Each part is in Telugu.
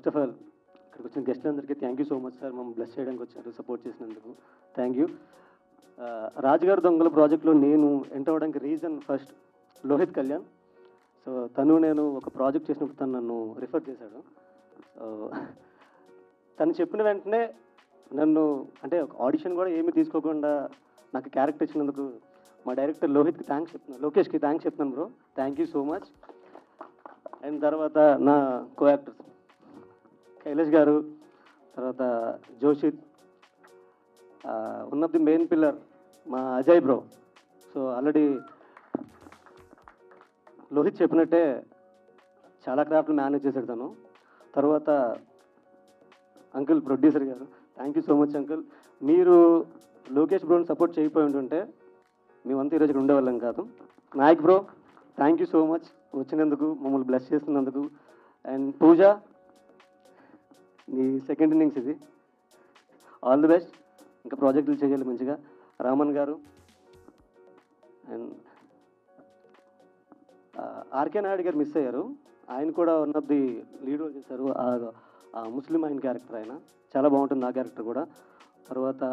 ఫస్ట్ ఆఫ్ ఆల్ ఇక్కడికి వచ్చిన గెస్ట్లందరికీ thank you so much sir. మమ్మల్ని బ్లెస్ చేయడానికి వచ్చారు, సపోర్ట్ చేసినందుకు థ్యాంక్ యూ. రాజుగారి దొంగల ప్రాజెక్ట్లో నేను ఎంటర్ అవ్వడానికి reason first Lohith Kalyan. So నేను ఒక ప్రాజెక్ట్ చేసినప్పుడు తను నన్ను రిఫర్ చేశాడు. సో తను చెప్పిన వెంటనే నన్ను అంటే ఒక ఆడిషన్ కూడా ఏమీ తీసుకోకుండా నాకు క్యారెక్టర్ ఇచ్చినందుకు మా డైరెక్టర్ లోకేష్కి థ్యాంక్స్ చెప్తున్నాను bro. Thank you so much. And తర్వాత నా కో యాక్టర్స్ కైలాష్ గారు, తర్వాత Joshith, one of the main pillar మా Ajay bro. So already Lohith చెప్పినట్టే చాలా క్రాఫ్ట్లు మేనేజ్ చేశాడు తను. తర్వాత అంకుల్ ప్రొడ్యూసర్ గారు, thank you so much uncle. మీరు లోకేష్ బ్రోని సపోర్ట్ చేయకపోయి ఉంటుంటే మేమంతా ఈరోజు ఇక్కడ ఉండేవాళ్ళం కాదు. Nayak bro, thank you so much వచ్చినందుకు, మమ్మల్ని బ్లెస్ చేస్తున్నందుకు. అండ్ పూజ, నీ సెకండ్ ఇన్నింగ్స్ ఇది, ఆల్ ది బెస్ట్. ఇంకా ప్రాజెక్టులు చేయాలి మంచిగా. రామన్ గారు అండ్ ఆర్కే నాయుడు గారు మిస్ అయ్యారు. ఆయన కూడా one of the lead role చేశారు. ఆ ముస్లిం ఆయన క్యారెక్టర్, ఆయన చాలా బాగుంటుంది ఆ క్యారెక్టర్ కూడా. తర్వాత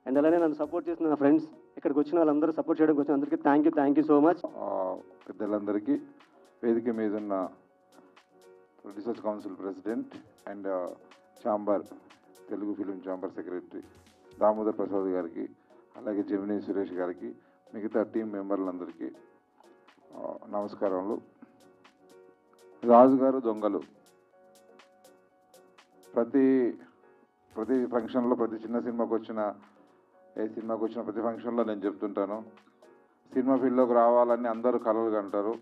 అండ్ అలానే నన్ను సపోర్ట్ చేసిన నా ఫ్రెండ్స్, ఇక్కడికి వచ్చిన వాళ్ళందరూ సపోర్ట్ చేయడానికి వచ్చిన అందరికీ థ్యాంక్ యూ సో మచ్. పెద్దలందరికీ, వేదిక మీద ఉన్న producers council president and chamber, Telugu film chamber secretary Damodar Prasad గారికి, అలాగే జమినీ సురేష్ గారికి, మిగతా టీం మెంబర్లందరికీ నమస్కారములు. రాజుగారు దొంగలు ప్రతి ఫంక్షన్లో, ప్రతి చిన్న సినిమాకి వచ్చిన, ఏ సినిమాకి వచ్చిన ప్రతి ఫంక్షన్లో నేను చెప్తుంటాను, సినిమా ఫీల్డ్లోకి రావాలని అందరూ కలలు కంటారు.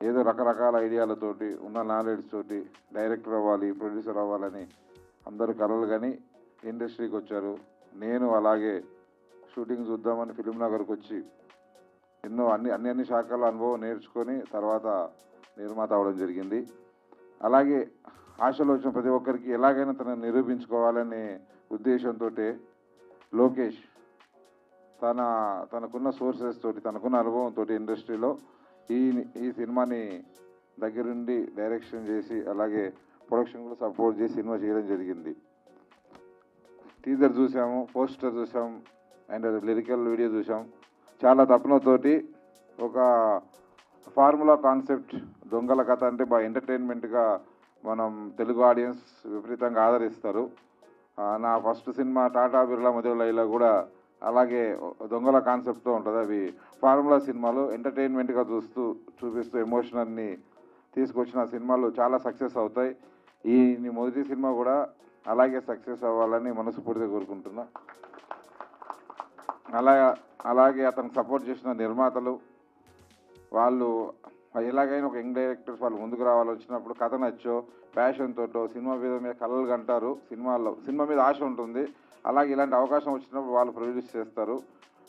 ఏదో రకరకాల ఐడియాలతోటి, ఉన్న నాలెడ్జ్ తోటి డైరెక్టర్ అవ్వాలి, ప్రొడ్యూసర్ అవ్వాలని అందరూ కలలు కానీ ఇండస్ట్రీకి వచ్చారు. నేను అలాగే షూటింగ్ చూద్దామని ఫిలిం నగర్కి వచ్చి ఎన్నో అన్ని శాఖల్లో అనుభవం నేర్చుకొని తర్వాత నిర్మాత అవ్వడం జరిగింది. అలాగే ఆశలో వచ్చిన ప్రతి ఒక్కరికి ఎలాగైనా తనను నిరూపించుకోవాలనే ఉద్దేశంతో లోకేష్ తనకున్న సోర్సెస్ తోటి, తనకున్న అనుభవంతో ఇండస్ట్రీలో ఈ సినిమాని దగ్గరుండి డైరెక్షన్ చేసి, అలాగే ప్రొడక్షన్ కూడా సపోర్ట్ చేసి సినిమా చేయడం జరిగింది. టీజర్ చూసాము, పోస్టర్ చూసాం, అండ్ లిరికల్ వీడియో చూసాం. చాలా తపనతోటి ఒక ఫార్ములా కాన్సెప్ట్, దొంగల కథ అంటే బాగా ఎంటర్టైన్మెంట్గా మనం తెలుగు ఆడియన్స్ విపరీతంగా ఆదరిస్తారు. నా ఫస్ట్ సినిమా టాటా బిర్లా మధురలైలో కూడా అలాగే దొంగల కాన్సెప్ట్తో ఉంటుంది. అవి ఫార్ములా సినిమాలు ఎంటర్టైన్మెంట్గా చూపిస్తూ ఎమోషనల్ని తీసుకొచ్చిన సినిమాలు చాలా సక్సెస్ అవుతాయి. ఈ మొదటి సినిమా కూడా అలాగే సక్సెస్ అవ్వాలని మనస్ఫూర్తిగా కోరుకుంటున్నా. అలాగే అతనికి సపోర్ట్ చేసిన నిర్మాతలు, వాళ్ళు ఎలాగైనా ఒక యంగ్ డైరెక్టర్స్ వాళ్ళు ముందుకు రావాలి, వచ్చినప్పుడు కథ నచ్చో, ప్యాషన్ తోటో, సినిమా మీద కలలు కంటారు. సినిమా మీద ఆశ ఉంటుంది. అలాగే ఇలాంటి అవకాశం వచ్చినప్పుడు వాళ్ళు ప్రొడ్యూస్ చేస్తారు.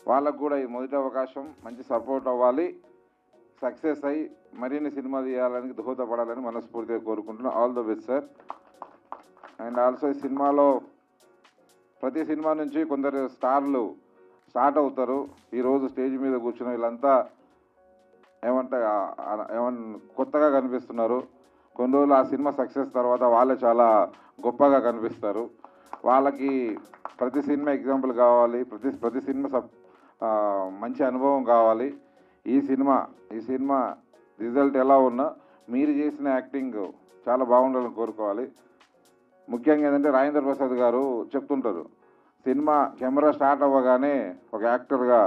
వాళ్ళకు కూడా ఈ మొదటి అవకాశం మంచి సపోర్ట్ అవ్వాలి, సక్సెస్ అయ్యి మరిన్ని సినిమా తీయాలని, దోహదపడాలని మనస్ఫూర్తిగా కోరుకుంటున్నాను. All the best sir. And also ఈ సినిమాలో ప్రతి సినిమా నుంచి కొందరు స్టార్లు స్టార్ట్ అవుతారు. ఈరోజు స్టేజ్ మీద కూర్చున్న వీళ్ళంతా కొత్తగా కనిపిస్తున్నారు. కొన్ని రోజులు ఆ సినిమా సక్సెస్ తర్వాత వాళ్ళే చాలా గొప్పగా కనిపిస్తారు. వాళ్ళకి ప్రతి సినిమా ఎగ్జాంపుల్ కావాలి, ప్రతి సినిమా మంచి అనుభవం కావాలి. ఈ సినిమా రిజల్ట్ ఎలా ఉన్నా మీరు చేసిన యాక్టింగ్ చాలా బాగుండాలని కోరుకోవాలి. ముఖ్యంగా ఏంటంటే రాజేంద్ర ప్రసాద్ గారు చెప్తుంటారు, సినిమా కెమెరా స్టార్ట్ అవ్వగానే ఒక యాక్టర్గా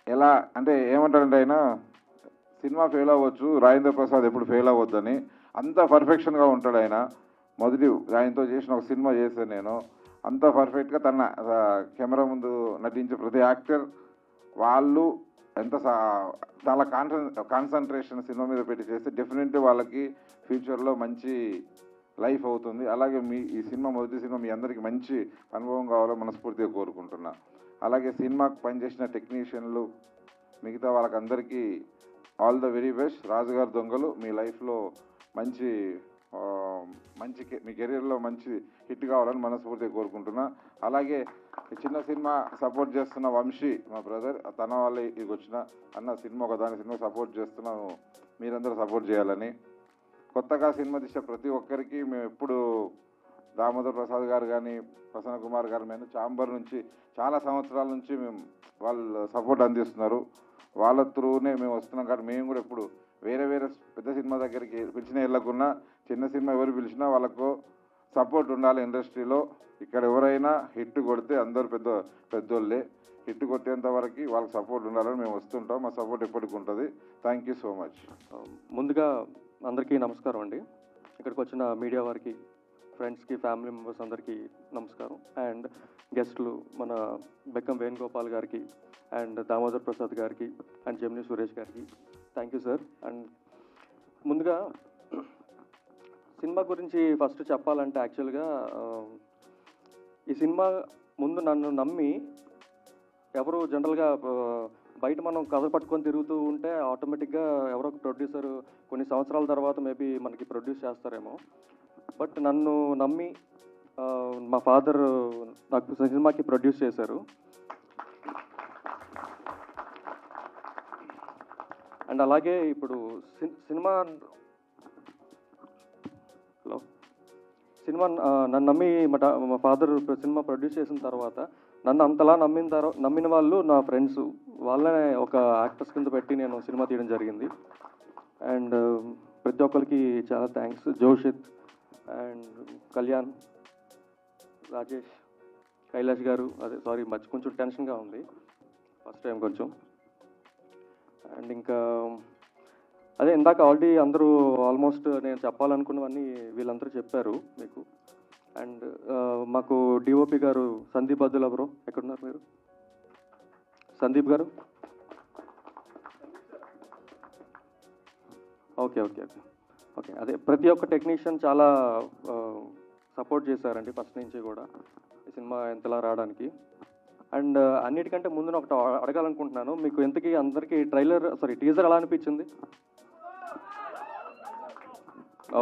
ఎలా అంటే ఏమంటారంటే, ఆయన సినిమా ఫెయిల్ అవ్వచ్చు, రాజేంద్ర ప్రసాద్ ఎప్పుడు ఫెయిల్ అవ్వద్దని, అంత పర్ఫెక్షన్గా ఉంటాడు ఆయన. ఆయనతో చేసిన ఒక సినిమా చేశాను నేను, అంత పర్ఫెక్ట్గా తన కెమెరా ముందు నటించే ప్రతి యాక్టర్ వాళ్ళు చాలా కాన్సన్ట్రేషన్ సినిమా మీద పెట్టి చేస్తే డెఫినెట్లీ వాళ్ళకి ఫ్యూచర్లో మంచి లైఫ్ అవుతుంది. అలాగే ఈ సినిమా మొదటి సినిమా మీ అందరికీ మంచి అనుభవం కావాలని మనస్ఫూర్తిగా కోరుకుంటున్నా. అలాగే సినిమాకి పనిచేసిన టెక్నీషియన్లు, మిగతా వాళ్ళకందరికీ ఆల్ ద వెరీ బెస్ట్. రాజుగారి దొంగలు మీ లైఫ్లో మంచి మీ కెరీర్లో మంచి హిట్ కావాలని మనస్ఫూర్తిగా కోరుకుంటున్నా. అలాగే చిన్న సినిమా సపోర్ట్ చేస్తున్న వంశీ మా బ్రదర్, తన వాళ్ళే ఇదికి వచ్చిన అన్న సినిమా ఒకదాని సినిమా సపోర్ట్ చేస్తున్నాను, మీరందరూ సపోర్ట్ చేయాలని కొత్తగా సినిమా తీసే ప్రతి ఒక్కరికి మేము ఎప్పుడు దామోదర్ ప్రసాద్ గారు కానీ ప్రసన్న కుమార్ గారు మేము ఛాంబర్ నుంచి చాలా సంవత్సరాల నుంచి మేము వాళ్ళు సపోర్ట్ అందిస్తున్నారు. వాళ్ళ త్రూనే మేము వస్తున్నాం. కాబట్టి మేము కూడా ఎప్పుడు వేరే వేరే పెద్ద సినిమా దగ్గరికి పిలిచినా వెళ్ళకున్నా చిన్న సినిమా ఎవరు పిలిచినా వాళ్ళకు సపోర్ట్ ఉండాలి ఇండస్ట్రీలో. ఇక్కడ ఎవరైనా హిట్ కొడితే అందరూ పెద్దోళ్ళే. హిట్ కొట్టేంత వరకు వాళ్ళకి సపోర్ట్ ఉండాలని మేము వస్తుంటాం. మా సపోర్ట్ ఎప్పటికి ఉంటుంది. Thank you so much. ముందుగా అందరికీ నమస్కారం అండి. ఇక్కడికి వచ్చిన మీడియా వారికి, ఫ్రెండ్స్కి, ఫ్యామిలీ మెంబర్స్ అందరికీ నమస్కారం. అండ్ గెస్ట్లు మన బెక్కం వేణుగోపాల్ గారికి అండ్ దామోదర్ ప్రసాద్ గారికి అండ్ జెమిని సురేష్ గారికి థ్యాంక్ యూ సార్. అండ్ ముందుగా సినిమా గురించి ఫస్ట్ చెప్పాలంటే యాక్చువల్గా ఈ సినిమా ముందు నన్ను నమ్మి ఎవరు జనరల్గా బయట మనం కథ పట్టుకొని తిరుగుతూ ఉంటే ఆటోమేటిక్గా ఎవరో ఒక ప్రొడ్యూసర్ కొన్ని సంవత్సరాల తర్వాత మేబీ మనకి ప్రొడ్యూస్ చేస్తారేమో. బట్ నన్ను నమ్మి మా ఫాదర్ నాకు సినిమాకి ప్రొడ్యూస్ చేశారు. అండ్ అలాగే ఇప్పుడు సినిమా నన్ను నమ్మి మా ఫాదర్ సినిమా ప్రొడ్యూస్ చేసిన తర్వాత నన్ను అంతలా నమ్మిన వాళ్ళు నా ఫ్రెండ్స్. వాళ్ళనే ఒక యాక్టర్స్ కింద పెట్టి నేను సినిమా తీయడం జరిగింది. అండ్ ప్రతి ఒక్కరికి చాలా థ్యాంక్స్. జోషిత్ అండ్ కళ్యాణ్, రాజేష్, కైలాష్ గారు. అదే సారీ కొంచెం టెన్షన్గా ఉంది ఫస్ట్ టైం కొంచెం. అండ్ ఇంకా అదే ఇందాక ఆల్రెడీ అందరూ ఆల్మోస్ట్ నేను చెప్పాలనుకున్నవన్నీ వీళ్ళందరూ చెప్పారు మీకు. అండ్ మాకు డిఓపి గారు సందీప్ అద్దుల బ్రో, ఎక్కడున్నారు మీరు? సందీప్ గారు ఓకే ఓకే ఓకే ఓకే అదే ప్రతి ఒక్క టెక్నీషియన్ చాలా సపోర్ట్ చేశారండి ఫస్ట్ నుంచి కూడా ఈ సినిమా ఎంతలా రావడానికి. అండ్ అన్నిటికంటే ముందు నేను ఒకటి అడగాలనుకుంటున్నాను, మీకు ఎంతకీ అందరికీ టీజర్ ఎలా అనిపించింది?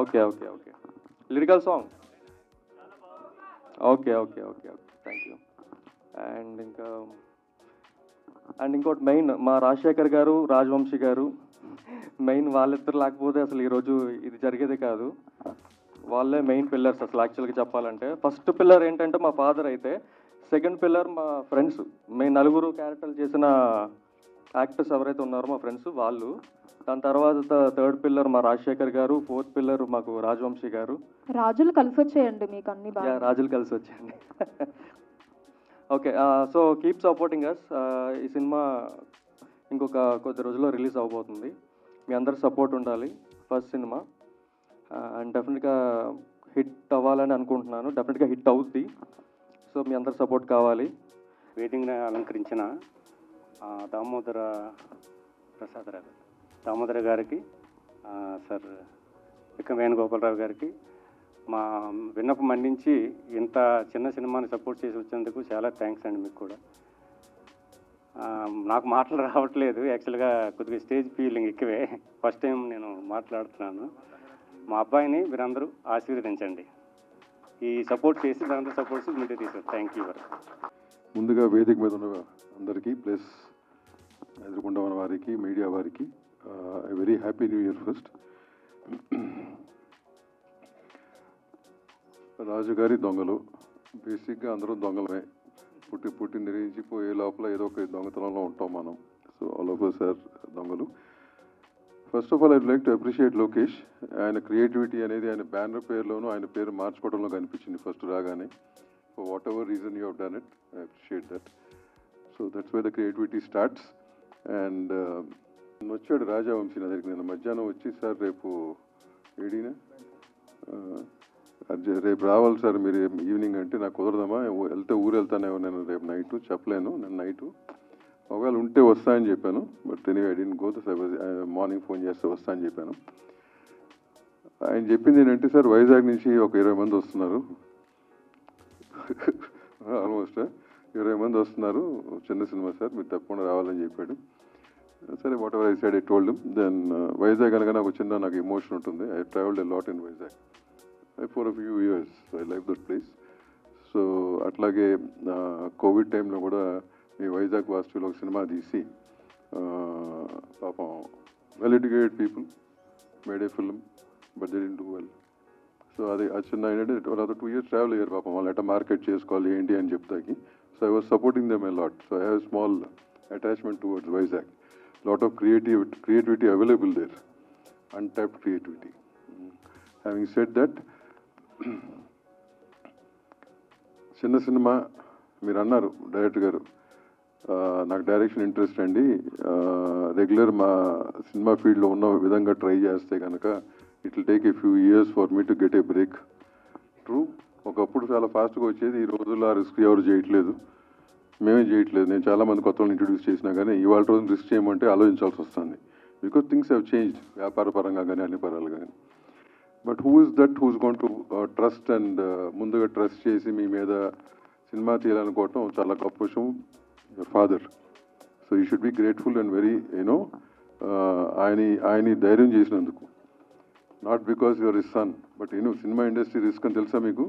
Okay okay okay lyrical song okay okay okay okay thank you. And ఇంకోటి మెయిన్ మా రాజశేఖర్ గారు, రాజవంశీ గారు మెయిన్. వాళ్ళిద్దరు లేకపోతే అసలు ఈరోజు ఇది జరిగేదే కాదు. వాళ్ళే మెయిన్ పిల్లర్స్ అసలు యాక్చువల్గా చెప్పాలంటే. ఫస్ట్ పిల్లర్ ఏంటంటే మా ఫాదర్ అయితే, సెకండ్ పిల్లర్ మా ఫ్రెండ్స్. మేము నలుగురు క్యారెక్టర్లు చేసిన యాక్టర్స్ ఎవరైతే ఉన్నారో మా ఫ్రెండ్స్ వాళ్ళు. దాని తర్వాత థర్డ్ పిల్లర్ మా రాజశేఖర్ గారు, ఫోర్త్ పిల్లర్ మాకు రాజవంశీ గారు. రాజులు కలిసి వచ్చేయండి మీకు అన్ని బాగా. రాజులు కలిసి వచ్చేయండి. Okay so keep supporting us. ఈ సినిమా ఇంకొక కొద్ది రోజుల్లో రిలీజ్ అవబోతుంది. మీ అందరి సపోర్ట్ ఉండాలి. ఫస్ట్ సినిమా అండ్ డెఫినెట్గా హిట్ అవ్వాలని అనుకుంటున్నాను. డెఫినెట్గా హిట్ అవుద్ది. సో మీ అందరి సపోర్ట్ కావాలి. వేదికను అలంకరించిన దామోదర గారికి, సార్ బెక్కం వేణుగోపాలరావు గారికి మా విన్నపం మన్నించి ఇంత చిన్న సినిమాని సపోర్ట్ చేసి వచ్చినందుకు చాలా థ్యాంక్స్ అండి. మీకు కూడా నాకు మాటలు రావట్లేదు యాక్చువల్గా, కొద్దిగా స్టేజ్ ఫీలింగ్ ఎక్కువే. ఫస్ట్ టైం నేను మాట్లాడుతున్నాను. మా అబ్బాయిని మీరందరూ ఆశీర్వదించండి. ఈ సపోర్ట్ చేసి మీరందరూ సపోర్ట్ చేసి మీటే తీసారు. Thank you. ముందుగా వేదిక మీద ఉన్న అందరికీ ప్లస్ ఎదుర్కొండ ఉన్న వారికి, మీడియా వారికి very happy new year first. రాజుగారి దొంగలు బేసిక్గా అందరూ దొంగలమే. పుట్టి నిరించిపోయే లోపల ఏదో ఒక దొంగతనంలో ఉంటాం మనం. So all of us are దొంగలు. First of all I'd like to appreciate Lokesh. ఆయన క్రియేటివిటీ అనేది ఆయన బ్యానర్ పేరులోనూ ఆయన పేరు మార్చుకోవడంలో కనిపించింది ఫస్ట్ రాగానే. For whatever reason you have done it, I appreciate that. So that's why the creativity starts. And వచ్చాడు రాజవంశీ నా దగ్గరికి. నేను మధ్యాహ్నం వచ్చి, సార్ రేపు ఏడీనా రేపు రావాలి సార్ మీరు ఈవినింగ్ అంటే, నాకు కుదరదమ్మా, వెళ్తే ఊరు వెళ్తానేమో నేను రేపు నైటు, చెప్పలేను నేను నైటు, ఒకవేళ ఉంటే వస్తా అని చెప్పాను. But anyway I didn't go. Morning phone చేస్తే వస్తా అని చెప్పాను. ఆయన చెప్పింది ఏంటంటే, సార్ వైజాగ్ నుంచి ఒక 20 మంది వస్తున్నారు, ఆల్మోస్ట్ 20 మంది వస్తున్నారు, చిన్న సినిమా సార్ మీరు తప్పకుండా రావాలని చెప్పాడు. సరే whatever I said I told him. Then Vizag అనగా నాకు చిన్న నాకు ఎమోషన్ ఉంటుంది. I travelled a lot in Vizag for a few years. I like that place. So అట్లాగే కోవిడ్ టైంలో కూడా మీ వైజాగ్ వాస్తువులో ఒక సినిమా తీసి పాపం well educated people made a film. But they didn't do well. So అది చిన్న ఏంటంటే 2 years ట్రావెల్ అయ్యారు పాపం, వాళ్ళు ఎట్లా మార్కెట్ చేసుకోవాలి ఏంటి అని చెప్తాకి. So I was supporting them a lot. So I have small attachment towards Vizag. Lot of creativity available there, untapped creativity. Having said that, చిన్న సినిమా మీరు అన్నారు డైరెక్టర్ గారు, నాకు డైరెక్షన్ ఇంట్రెస్ట్ అండి, రెగ్యులర్ మా సినిమా ఫీల్డ్లో ఉన్న విధంగా ట్రై చేస్తే కనుక it will take a few years for me to get a break. True, ఒకప్పుడు చాలా ఫాస్ట్గా వచ్చేది, ఈ రోజుల్లో ఆ రిస్క్ ఎవరు చేయట్లేదు, మేమే చేయట్లేదు. నేను చాలామంది కొత్త వాళ్ళని ఇంట్రడ్యూస్ చేసినా కానీ ఇవాళ రోజున రిస్క్ చేయమంటే ఆలోచించాల్సి వస్తుంది. బికాస్ థింగ్స్ హ్యావ్ చేంజ్, వ్యాపార పరంగా కానీ అన్ని పరాలు కానీ. But who is that who's going to trust and ముందుగా ట్రస్ట్ చేసి మీ మీద సినిమా చేయాలనుకోవటం చాలా గొప్ప విషయం. Your father, so you should be grateful and very you know ఆయన ధైర్యం చేసినందుకు. Not because your is son, but cinema industry risk అని తెలుసా మీకు?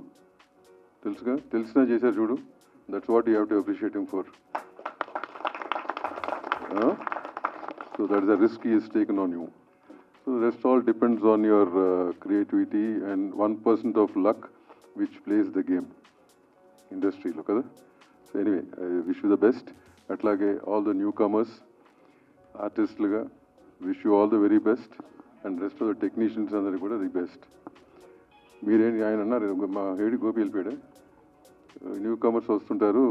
తెలుసుగా, తెలిసినా చేశారు చూడు. That's what you have to appreciate him for. So that's the risk he has taken on you. So the rest all depends on your creativity and 1% of luck which plays the game. Industry, look at that. So anyway, I wish you the best. Atlage all the newcomers, artists laga, wish you all the very best, and rest of the technicians అందరికి కూడా the best. మీరేంటి ఆయన అన్నారు మా హేడి గోపి వెళ్ళిపోయాడే, న్యూ కమర్స్ వస్తుంటారు,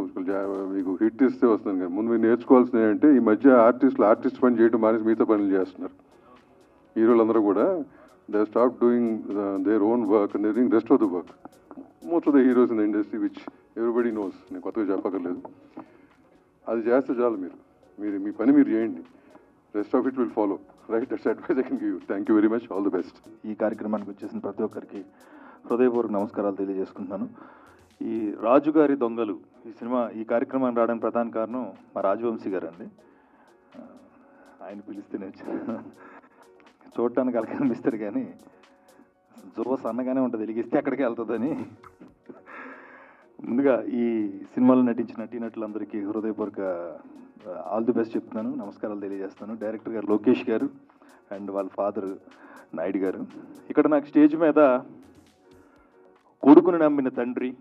మీకు హిట్ ఇస్తే వస్తుంది. కానీ ముందు మీరు నేర్చుకోవాల్సింది ఏంటంటే ఈ మధ్య ఆర్టిస్ట్ పని చేయడం మానేసి మిగతా పనులు చేస్తున్నారు. హీరోలందరూ కూడా they stop doing their own work and they doing rest of the work. Most of the heroes in the industry which everybody knows, నేను కొత్తగా చెప్పక్కర్లేదు. అది చేస్తే చాలు, మీరు మీ పని మీరు చేయండి, rest of it will follow. Right, that's advice I can give you. Thank you very much, all the best. ఈ కార్యక్రమానికి వచ్చేసిన ప్రతి ఒక్కరికి హృదయపూర్వక నమస్కారాలు తెలియజేసుకుంటున్నాను. ఈ రాజుగారి దొంగలు ఈ సినిమా ఈ కార్యక్రమాన్ని రావడానికి ప్రధాన కారణం మా రాజవంశీ గారు అండి. ఆయన పిలిస్తే నేను చూడటానికి అలా కనిపిస్తారు కానీ జువ సన్నగానే ఉంటుంది, వెలిగిస్తే అక్కడికి వెళ్తుందని. ముందుగా ఈ సినిమాలో నటించిన నటీనటులందరికీ హృదయపూర్వక ఆల్ ది బెస్ట్ చెప్తున్నాను, నమస్కారాలు తెలియజేస్తాను. డైరెక్టర్ గారు లోకేష్ గారు అండ్ వాళ్ళ ఫాదర్ నాయుడు గారు. ఇక్కడ నాకు స్టేజ్ మీద కొడుకుని నమ్మిన తండ్రి,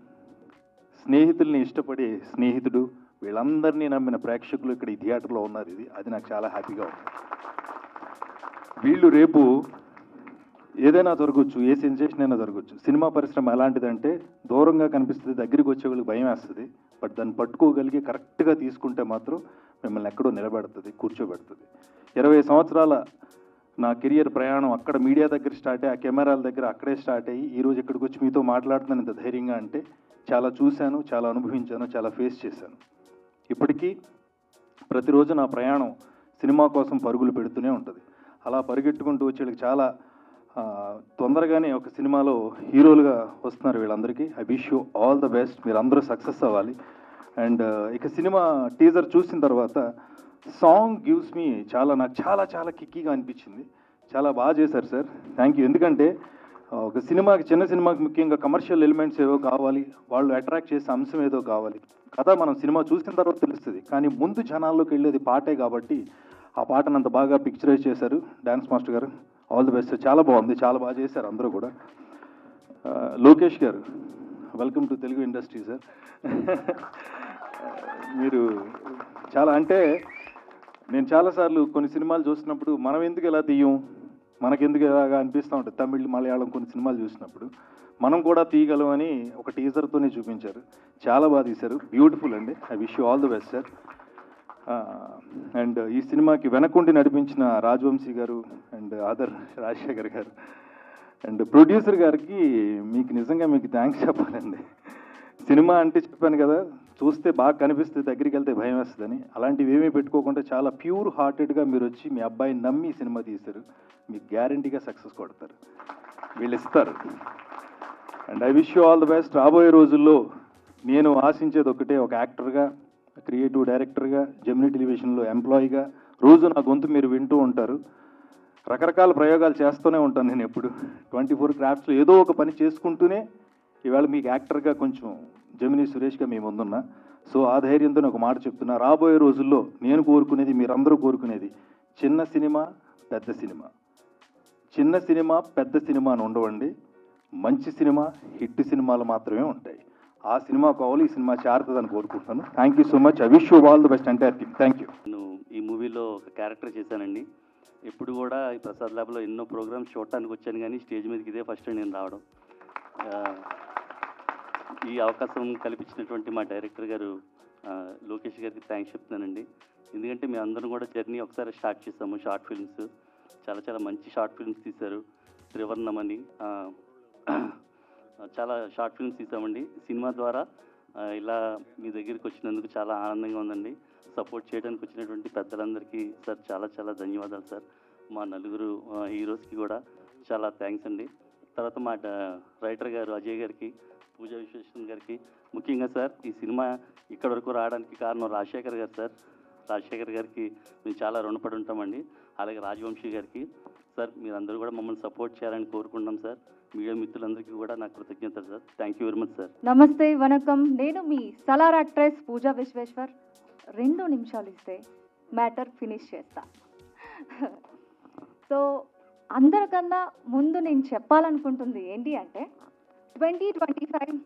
స్నేహితుల్ని ఇష్టపడే స్నేహితుడు, వీళ్ళందరినీ నమ్మిన ప్రేక్షకులు ఇక్కడ ఈ థియేటర్లో ఉన్నారు. అది నాకు చాలా హ్యాపీగా ఉంది. వీళ్ళు రేపు ఏదైనా జరగచ్చు, ఏ సెన్సేషన్ అయినా జరగచ్చు. సినిమా పరిశ్రమ ఎలాంటిదంటే దూరంగా కనిపిస్తుంది, దగ్గరికి వచ్చే వాళ్ళకి భయం వేస్తుంది. బట్ దాన్ని పట్టుకోగలిగి కరెక్ట్గా తీసుకుంటే మాత్రం మిమ్మల్ని ఎక్కడో నిలబెడుతుంది, కూర్చోబెడుతుంది. 20 సంవత్సరాల నా కెరియర్ ప్రయాణం అక్కడ మీడియా దగ్గర స్టార్ట్ అయ్యి, ఆ కెమెరాల దగ్గర అక్కడే స్టార్ట్ అయ్యి ఈరోజు ఇక్కడికి వచ్చి మీతో మాట్లాడుతున్నాను ఇంత ధైర్యంగా అంటే చాలా చూశాను, చాలా అనుభవించాను, చాలా ఫేస్ చేశాను. ఇప్పటికీ ప్రతిరోజు నా ప్రయాణం సినిమా కోసం పరుగులు పెడుతూనే ఉంటుంది. అలా పరిగెట్టుకుంటూ వచ్చేళ్ళకి చాలా తొందరగానే ఒక సినిమాలో హీరోలుగా వస్తున్నారు వీళ్ళందరికీ. I wish you all the best, మీరు అందరూ సక్సెస్ అవ్వాలి. అండ్ ఇక సినిమా టీజర్ చూసిన తర్వాత సాంగ్ గివ్స్ మీ నాకు చాలా కిక్కీగా అనిపించింది. చాలా బాగా చేశారు సార్, థ్యాంక్ యూ. ఎందుకంటే ఒక సినిమాకి, చిన్న సినిమాకి ముఖ్యంగా కమర్షియల్ ఎలిమెంట్స్ ఏవో కావాలి, వాళ్ళు అట్రాక్ట్ చేసే అంశం ఏదో కావాలి. కథ మనం సినిమా చూసిన తర్వాత తెలుస్తుంది, కానీ ముందు జనాల్లోకి వెళ్ళేది పాటే కాబట్టి ఆ పాటను అంత బాగా పిక్చరైజ్ చేశారు డ్యాన్స్ మాస్టర్ గారు. ఆల్ ది బెస్ట్ సార్, చాలా బాగుంది, చాలా బాగా చేశారు అందరూ కూడా. లోకేష్ గారు, welcome to Telugu industry sir. మీరు చాలా అంటే నేను చాలాసార్లు కొన్ని సినిమాలు చూసినప్పుడు మనం ఎందుకు ఎలా తీయం, మనకెందుకు ఎలాగా అనిపిస్తూ ఉంటుంది. తమిళ్, మలయాళం కొన్ని సినిమాలు చూసినప్పుడు మనం కూడా తీయగలం అని ఒక టీజర్తోనే చూపించారు. చాలా బాగా తీశారు, బ్యూటిఫుల్ అండి. I wish you all the best sir. And ఈ సినిమాకి వెనకుండి నడిపించిన రాజవంశీ గారు అండ్ ఆదర్ రాజశేఖర్ గారు అండ్ ప్రొడ్యూసర్ గారికి నిజంగా మీకు థ్యాంక్స్ చెప్పాలండి. సినిమా అంటే చెప్పాను కదా, చూస్తే బాగా కనిపిస్తుంది, దగ్గరికి వెళ్తే భయం వేస్తుందని. అలాంటివి ఏమీ పెట్టుకోకుండా చాలా ప్యూర్ హార్టెడ్గా మీరు వచ్చి మీ అబ్బాయిని నమ్మి సినిమా తీశారు. మీకు గ్యారంటీగా సక్సెస్ కొడతారు, వీళ్ళు ఇస్తారు. And I wish you all the best. రాబోయే రోజుల్లో నేను ఆశించేది ఒకటే, ఒక యాక్టర్గా, క్రియేటివ్ డైరెక్టర్గా, జెమినీ టెలివిజన్లో ఎంప్లాయీగా రోజు నా గొంతు మీరు వింటూ ఉంటారు. రకరకాల ప్రయోగాలు చేస్తూనే ఉంటాను నేను ఎప్పుడు. 24 క్రాఫ్ట్స్లో ఏదో ఒక పని చేసుకుంటూనే ఇవాళ మీకు యాక్టర్గా కొంచెం జెమినీ సురేష్గా మీ ముందున్నా. సో ఆ ధైర్యంతో ఒక మాట చెప్తున్నా, రాబోయే రోజుల్లో నేను కోరుకునేది, మీరందరూ కోరుకునేది చిన్న సినిమా, పెద్ద సినిమా. చిన్న సినిమా పెద్ద సినిమా అని ఉండవండి. మంచి సినిమా హిట్ సినిమాలు మాత్రమే ఉంటాయి. ఆ సినిమా కావాలి, ఈ సినిమా చేరుతుందని కోరుకుంటున్నాను. Thank you so much. I wish you all the best entire team. Thank you. నేను ఈ మూవీలో ఒక క్యారెక్టర్ చేశానండి. ఇప్పుడు కూడా ఈ ప్రసాద్ ల్యాబ్లో ఎన్నో ప్రోగ్రామ్స్ చూడటానికి వచ్చాను, కానీ స్టేజ్ మీదకి ఇదే ఫస్ట్ టైం నేను రావడం. ఈ అవకాశం కల్పించినటువంటి మా డైరెక్టర్ గారు లోకేష్ గారికి థ్యాంక్స్ చెప్తున్నానండి. ఎందుకంటే మేము అందరం కూడా జర్నీ ఒకసారి స్టార్ట్ చేసాము. షార్ట్ ఫిల్మ్స్ చాలా చాలా మంచి షార్ట్ ఫిల్మ్స్ తీశారు. త్రివర్ణం అని చాలా షార్ట్ ఫిల్మ్స్ తీసామండి. సినిమా ద్వారా ఇలా మీ దగ్గరికి వచ్చినందుకు చాలా ఆనందంగా ఉందండి. సపోర్ట్ చేయడానికి వచ్చినటువంటి పెద్దలందరికీ సార్ చాలా చాలా ధన్యవాదాలు సార్. మా నలుగురు హీరోస్కి కూడా చాలా థ్యాంక్స్ అండి. తర్వాత మా రైటర్ గారు అజయ్ గారికి, పూజా విశ్వేశ్వరన్ గారికి, ముఖ్యంగా సార్ ఈ సినిమా ఇక్కడ వరకు రావడానికి కారణం రాజశేఖర్ గారు సార్. రాజశేఖర్ గారికి మేము చాలా రుణపడి ఉంటామండి. అలాగే రాజవంశీ గారికి. సార్ మీరందరూ కూడా మమ్మల్ని సపోర్ట్ చేయాలని కోరుకుంటున్నాం సార్. మీడియా మిత్రులందరికీ కూడా నాకు కృతజ్ఞతలు sir. Thank you very much sir. నమస్తే, వణకం. నేను మీ సలార్ యాక్ట్రెస్ పూజా విశ్వేశ్వర్. 2 నిమిషాలు ఇస్తే మ్యాటర్ ఫినిష్ చేస్తా. సో అందరికన్నా ముందు నేను చెప్పాలనుకుంటుంది ఏంటి అంటే 2025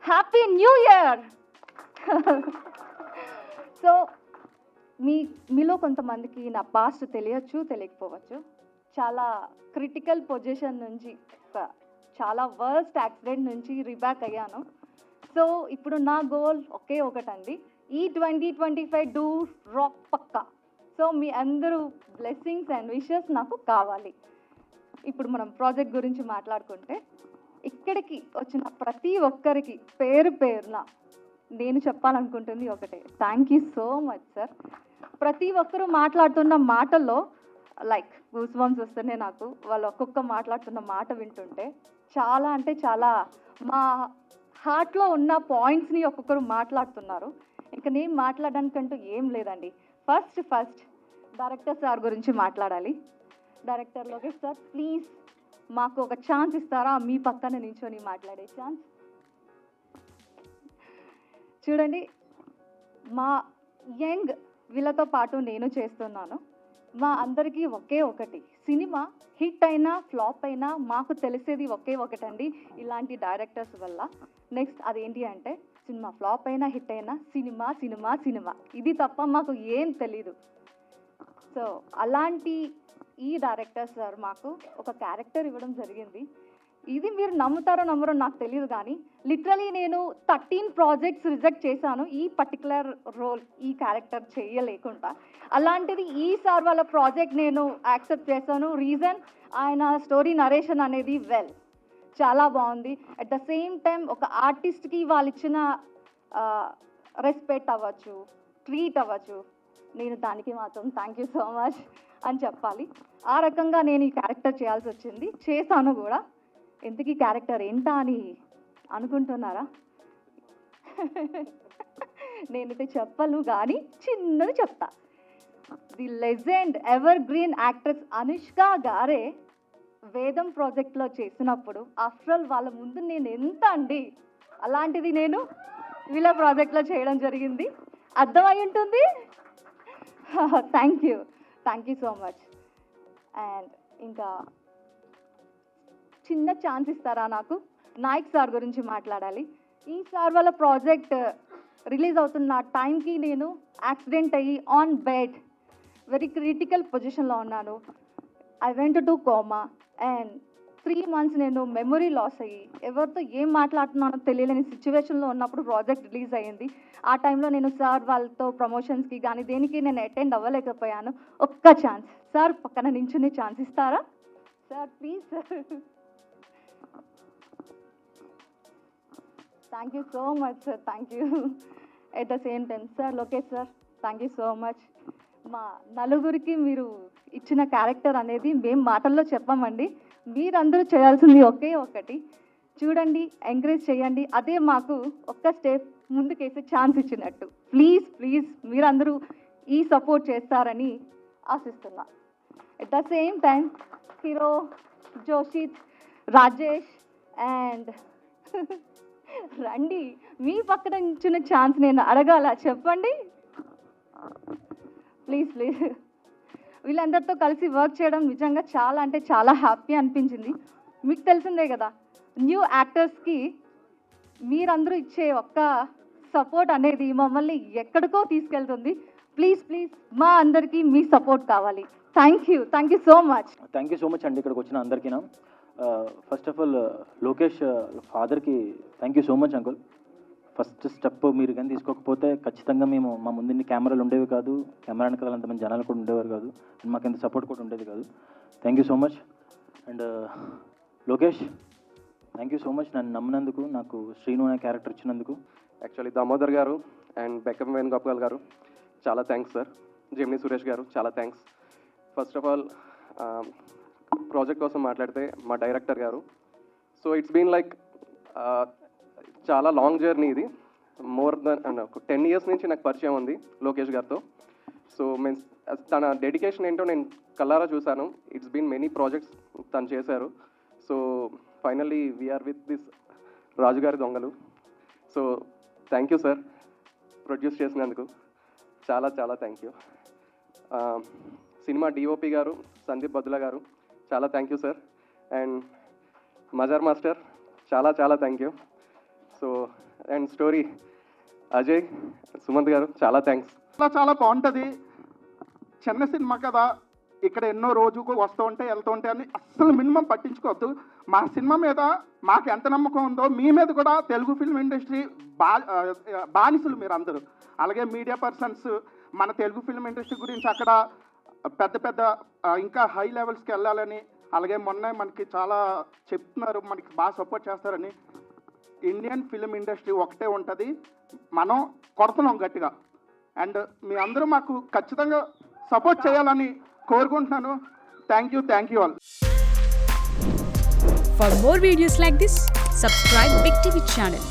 హ్యాపీ న్యూ ఇయర్. సో మీలో కొంతమందికి నా పాస్ట్ తెలియచ్చు, తెలియకపోవచ్చు. చాలా క్రిటికల్ పొజిషన్ నుంచి, చాలా వర్స్ట్ యాక్సిడెంట్ నుంచి రీబ్యాక్ అయ్యాను. సో ఇప్పుడు నా గోల్ ఒకే ఒకటండి, ఈ 2025 డూ రాక్ పక్కా. సో మీ అందరూ బ్లెస్సింగ్స్ అండ్ విషెస్ నాకు కావాలి. ఇప్పుడు మనం ప్రాజెక్ట్ గురించి మాట్లాడుకుంటే, ఇక్కడికి వచ్చిన ప్రతి ఒక్కరికి పేరు పేరున నేను చెప్పాలనుకుంటుంది ఒకటే, thank you so much sir. ప్రతి ఒక్కరూ మాట్లాడుతున్న మాటల్లో లైక్ గూస్ బంప్స్ వస్తున్నాయి నాకు. వాళ్ళు ఒక్కొక్క మాట్లాడుతున్న మాట వింటుంటే చాలా అంటే చాలా మా హార్ట్లో ఉన్న పాయింట్స్ని ఒక్కొక్కరు మాట్లాడుతున్నారు. ఇంకా నేను మాట్లాడడానికంటూ ఏం లేదండి. ఫస్ట్ డైరెక్టర్ సార్ గురించి మాట్లాడాలి. డైరెక్టర్ లోకేష్ సార్, ప్లీజ్ మాకు ఒక ఛాన్స్ ఇస్తారా? మీ పక్కన నించొని మాట్లాడే ఛాన్స్. చూడండి, మా యంగ్ వీళ్ళతో పాటు నేను చేస్తున్నాను. మా అందరికీ ఒకే ఒకటి, సినిమా హిట్ అయినా ఫ్లాప్ అయినా మాకు తెలిసేది ఒకే ఒకటండి ఇలాంటి డైరెక్టర్స్ వల్ల. నెక్స్ట్ అదేంటి అంటే, సినిమా ఫ్లాప్ అయినా హిట్ అయినా సినిమా సినిమా సినిమా, ఇది తప్ప మాకు ఏం తెలీదు. సో అలాంటి ఈ డైరెక్టర్ సార్ మాకు ఒక క్యారెక్టర్ ఇవ్వడం జరిగింది. ఇది మీరు నమ్ముతారో నమ్మరో నాకు తెలియదు, కానీ లిటరలీ నేను 13 ప్రాజెక్ట్స్ రిజెక్ట్ చేశాను ఈ పర్టికులర్ రోల్, ఈ క్యారెక్టర్ చేయలేకుండా. అలాంటిది ఈ సార్ వాళ్ళ ప్రాజెక్ట్ నేను యాక్సెప్ట్ చేశాను. రీజన్, ఆయన స్టోరీ నరేషన్ అనేది చాలా బాగుంది. అట్ ద సేమ్ టైం ఒక ఆర్టిస్ట్కి వాళ్ళు ఇచ్చిన రెస్పెక్ట్ అవ్వచ్చు, ట్రీట్ అవ్వచ్చు, నేను దానికి మాత్రం థ్యాంక్ యూ సో మచ్ అని చెప్పాలి. ఆ రకంగా నేను ఈ క్యారెక్టర్ చేయాల్సి వచ్చింది, చేశాను కూడా. ఎందుకు ఈ క్యారెక్టర్ ఏంటా అని అనుకుంటున్నారా? నేనైతే చెప్పను, కానీ చిన్నది చెప్తా. The legend ever green actress Anushka గారే వేదం ప్రాజెక్ట్లో చేసినప్పుడు ఆఫ్టర్ ఆల్ వాళ్ళ ముందు నేను ఎంత అండి, అలాంటిది నేను వీళ్ళ ప్రాజెక్ట్లో చేయడం జరిగింది. అర్థమై ఉంటుంది. Thank you so much. And ఇంకా చిన్న ఛాన్స్ ఇస్తారా నాకు? నాయక్ సార్ గురించి మాట్లాడాలి. ఈ సార్ వాళ్ళ ప్రాజెక్ట్ రిలీజ్ అవుతున్న టైంకి నేను యాక్సిడెంట్ అయ్యి ఆన్ బెడ్, వెరీ క్రిటికల్ పొజిషన్లో ఉన్నాను. I went to coma and 3 months నేను మెమొరీ లాస్ అయ్యి ఎవరితో ఏం మాట్లాడుతున్నానో తెలియలేని సిచ్యువేషన్లో ఉన్నప్పుడు ప్రాజెక్ట్ రిలీజ్ అయ్యింది. ఆ టైంలో నేను సార్ వాళ్ళతో ప్రమోషన్స్కి కానీ దేనికి నేను అటెండ్ అవ్వలేకపోయాను. ఒక్క ఛాన్స్ సార్ పక్కన నించునే ఛాన్స్ ఇస్తారా sir? Please sir. Thank you so much sir, thank you. At the same time sir Lokesh sir, thank you so much. మా నలుగురికి మీరు ఇచ్చిన క్యారెక్టర్ అనేది మేము మాటల్లో చెప్పమండి, మీరందరూ చేయాల్సింది ఒకే ఒకటి, చూడండి, ఎంకరేజ్ చేయండి. అదే మాకు ఒక్క స్టెప్ ముందుకేసే ఛాన్స్ ఇచ్చినట్టు. ప్లీజ్ మీరందరూ ఈ సపోర్ట్ చేస్తారని ఆశిస్తున్నా. At the same time hero Joshith, Rajesh and రండి, మీ పక్కన ఇచ్చిన ఛాన్స్ నేను అడగాల? చెప్పండి ప్లీజ్. వీళ్ళందరితో కలిసి వర్క్ చేయడం నిజంగా చాలా అంటే చాలా హ్యాపీ అనిపించింది. మీకు తెలిసిందే కదా, న్యూ యాక్టర్స్కి మీరందరూ ఇచ్చే ఒక్క సపోర్ట్ అనేది మమ్మల్ని ఎక్కడికో తీసుకెళ్తుంది. ప్లీజ్ ప్లీజ్ మా అందరికీ మీ సపోర్ట్ కావాలి. Thank you so much. Thank you so much అండి ఇక్కడికి వచ్చిన అందరికీ. ఫస్ట్ ఆఫ్ ఆల్ లోకేష్ ఫాదర్కి thank you so much uncle. First step మీరు కానీ తీసుకోకపోతే ఖచ్చితంగా మేము మా ముందు కెమెరాలు ఉండేవి కాదు, కెమెరా వెనకాల అంతమంది జనాలు కూడా ఉండేవారు కాదు, అండ్ మాకు ఎంత సపోర్ట్ కూడా ఉండేది కాదు. Thank you so much. And Lokesh thank you so much నన్ను నమ్మినందుకు, నాకు శ్రీను అనే క్యారెక్టర్ ఇచ్చినందుకు. యాక్చువల్లీ దామోదర్ గారు అండ్ బెక్కం వేణుగోపాల్ గారు చాలా థ్యాంక్స్ సార్. జెమిని సురేష్ గారు చాలా thanks. First of all project కోసం మాట్లాడితే మా డైరెక్టర్ గారు. సో ఇట్స్ బీన్ లైక్ చాలా లాంగ్ జర్నీ ఇది. మోర్ దెన్ ఒక 10 years నుంచి నాకు పరిచయం ఉంది లోకేష్ గారితో. సో మీన్స్ తన డెడికేషన్ ఏంటో నేను కల్లారా చూశాను. ఇట్స్ బీన్ మెనీ ప్రాజెక్ట్స్ తను చేశారు. So finally we are with this Rajugari Dongalu. So thank you sir produce చేసినందుకు, చాలా చాలా థ్యాంక్ యూ. సినిమా డిఓపి గారు సందీప్ బదుల గారు చాలా thank you sir. And Mazhar master చాలా చాలా thank you. So and story Ajay Sumanth గారు చాలా థ్యాంక్స్. చాలా బాగుంటుంది. చిన్న సినిమా కదా, ఇక్కడ ఎన్నో రోజుకు వస్తూ ఉంటాయి వెళ్తూ ఉంటాయి అని అస్సలు మినిమం పట్టించుకోవద్దు. మా సినిమా మీద మాకు ఎంత నమ్మకం ఉందో మీ మీద కూడా తెలుగు ఫిల్మ్ ఇండస్ట్రీ బానిసలు మీరు అందరూ. అలాగే మీడియా పర్సన్స్ మన తెలుగు ఫిల్మ్ ఇండస్ట్రీ గురించి అక్కడ పెద్ద పెద్ద ఇంకా హై లెవెల్స్కి వెళ్ళాలని, అలాగే మొన్న మనకి చాలా చెప్తున్నారు, మనకి బాగా సపోర్ట్ చేస్తారని. ఇండియన్ ఫిల్మ్ ఇండస్ట్రీ ఒకటే ఉంటుంది, మనం కొడుతున్నాం గట్టిగా. అండ్ మీ అందరూ మాకు ఖచ్చితంగా సపోర్ట్ చేయాలని కోరుకుంటున్నాను. Thank you all. For more videos like this, subscribe Big TV channel.